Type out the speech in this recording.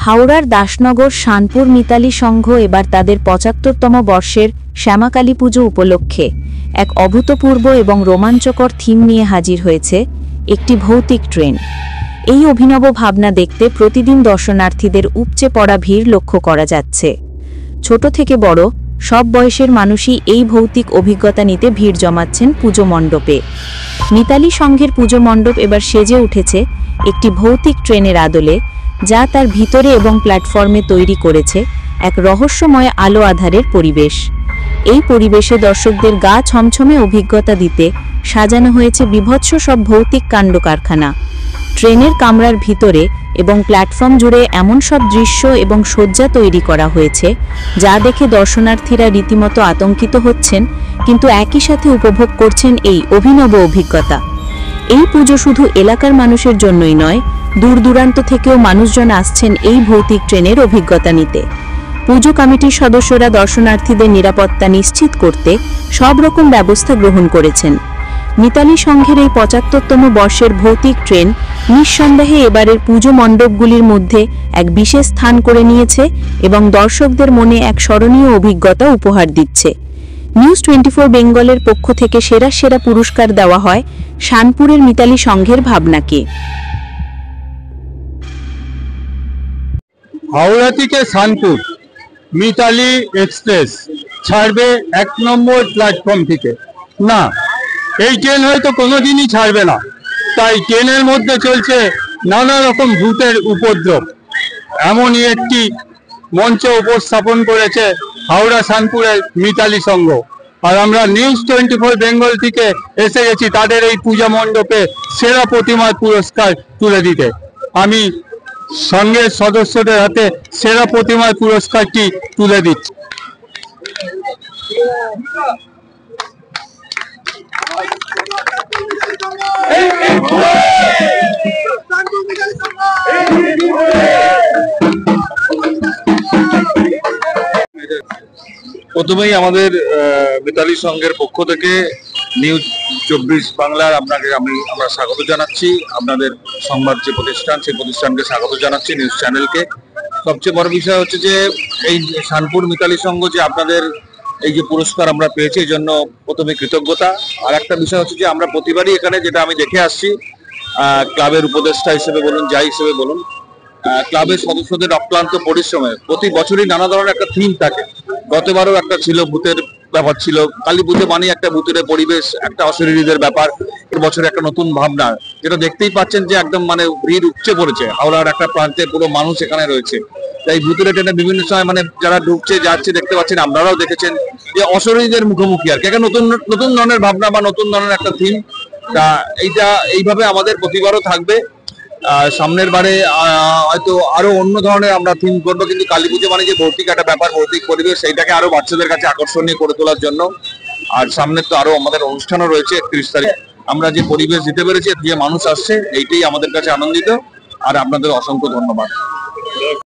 হাওড়ার দাসনগর শানপুর মিতালি সংঘ এবার তাদের ৭৫তম বর্ষের শ্যামাকালী পুজো উপলক্ষে এক অভূতপূর্ব এবং রোমাঞ্চকর থিম নিয়ে হাজির হয়েছে, একটি ভৌতিক ট্রেন। এই অভিনব ভাবনা দেখতে প্রতিদিন দর্শনার্থীদের উপচে পড়া ভিড় লক্ষ্য করা যাচ্ছে। ছোট থেকে বড় সব বয়সের মানুষই এই ভৌতিক অভিজ্ঞতা নিতে ভিড় জমাচ্ছেন পুজো মণ্ডপে। মিতালি সংঘের পুজো মণ্ডপ এবার সেজে উঠেছে একটি ভৌতিক ট্রেনের আদলে, যা তার ভিতরে এবং প্ল্যাটফর্মে তৈরি করেছে এক রহস্যময় আলো আধারের পরিবেশ। এই পরিবেশে দর্শকদের গা ছমছমে অভিজ্ঞতা দিতে সাজানো হয়েছে বীভৎস সব ভৌতিক কাণ্ড কারখানা। ট্রেনের কামরার ভিতরে এবং প্ল্যাটফর্ম জুড়ে এমন সব দৃশ্য এবং সজ্জা তৈরি করা হয়েছে যা দেখে দর্শনার্থীরা রীতিমতো আতঙ্কিত হচ্ছেন, কিন্তু একই সাথে উপভোগ করছেন এই অভিনব অভিজ্ঞতা। এই পুজো শুধু এলাকার মানুষের জন্যই নয়, দূর দূরান্ত থেকেও মানুষজন আসছেন এই ভৌতিক ট্রেনের অভিজ্ঞতা নিতে। পুজো কমিটির সদস্যরা দর্শনার্থীদের নিরাপত্তা নিশ্চিত করতে সব রকম ব্যবস্থা গ্রহণ করেছেন। মিতালি সংঘের এই ৭৫তম বর্ষের ভৌতিক ট্রেন নিঃসন্দেহে এবারের পুজো মণ্ডপগুলির মধ্যে এক বিশেষ স্থান করে নিয়েছে এবং দর্শকদের মনে এক স্মরণীয় অভিজ্ঞতা উপহার দিচ্ছে। নিউজ 24 বেঙ্গলের পক্ষ থেকে সেরা পুরস্কার দেওয়া হয় শানপুরের মিতালি সংঘের ভাবনাকে। হাওড়া থেকে শানপুর মিতালি এক্সপ্রেস ছাড়বে ১ নম্বর প্ল্যাটফর্ম থেকে। না, এই ট্রেন হয়তো কোনোদিনই ছাড়বে না, তাই ট্রেনের মধ্যে চলছে নানা রকম ভূতের উপদ্রব। এমনই একটি মঞ্চ উপস্থাপন করেছে হাওড়া শানপুরের মিতালি সংঘ। আর আমরা নিউজ 24 বেঙ্গল থেকে এসে গেছি তাদের এই পূজা মণ্ডপে সেরা প্রতিমার পুরস্কার তুলে দিতে। আমি সংঘের সদস্যদের হাতে সেরা প্রতিমার পুরস্কারটি তুলে দিচ্ছি। প্রথমেই আমাদের মিতালি সংঘের পক্ষ থেকে নিউজ 24 বাংলার আমরা স্বাগত জানাচ্ছি। আপনাদের সংবাদ যে প্রতিষ্ঠান, সেই প্রতিষ্ঠানকে স্বাগত জানাচ্ছি, নিউজ চ্যানেলকে। সবচেয়ে বড় বিষয় হচ্ছে যে এই শানপুর মিতালি সংঘ যে আপনাদের এই যে পুরস্কার আমরা পেয়েছি, এই জন্য প্রথমে কৃতজ্ঞতা। আর একটা বিষয় হচ্ছে যে আমরা প্রতিবারই এখানে, যেটা আমি দেখে আসছি, ক্লাবের উপদেষ্টা হিসেবে বলুন, যাই হিসেবে বলুন, ক্লাবের সদস্যদের অক্লান্ত পরিশ্রমে প্রতি বছরই নানা ধরনের একটা থিম থাকে। গতবারও একটা ছিল, ভূতের ব্যাপার ছিল। কালী পুজো মানে একটা ভূতের পরিবেশ, একটা অশরীরীদের ব্যাপার। এর বছরে একটা নতুন ভাবনা, যেটা দেখতেই পাচ্ছেন যে একদম ভিড় উপচে পড়েছে। হাওড়ার একটা প্রান্তে পুরো মানুষ এখানে রয়েছে। তাই ভূতের ট্রেনে বিভিন্ন সময় যারা ঢুকছে যাচ্ছে দেখতে পাচ্ছেন, আপনারাও দেখেছেন যে অশরীরীদের মুখোমুখি আর কি একটা নতুন ধরনের ভাবনা বা নতুন ধরনের একটা থিম। তা এইভাবে আমাদের প্রতিবারও থাকবে। সামনের বারে হয়তো আরো অন্য ধরনের আমরা থিম করবো, কিন্তু কালী পুজো মানে যে ভৌতিক একটা ব্যাপার, ভৌতিক পরিবেশ, সেইটাকে আরো বাচ্চাদের কাছে আকর্ষণীয় করে তোলার জন্য। আর সামনে তো আরো আমাদের অনুষ্ঠানও রয়েছে ৩১ তারিখ। আমরা যে পরিবেশ দিতে পেরেছি, যে মানুষ আসছে, এইটাই আমাদের কাছে আনন্দিত। আর আপনাদের অসংখ্য ধন্যবাদ।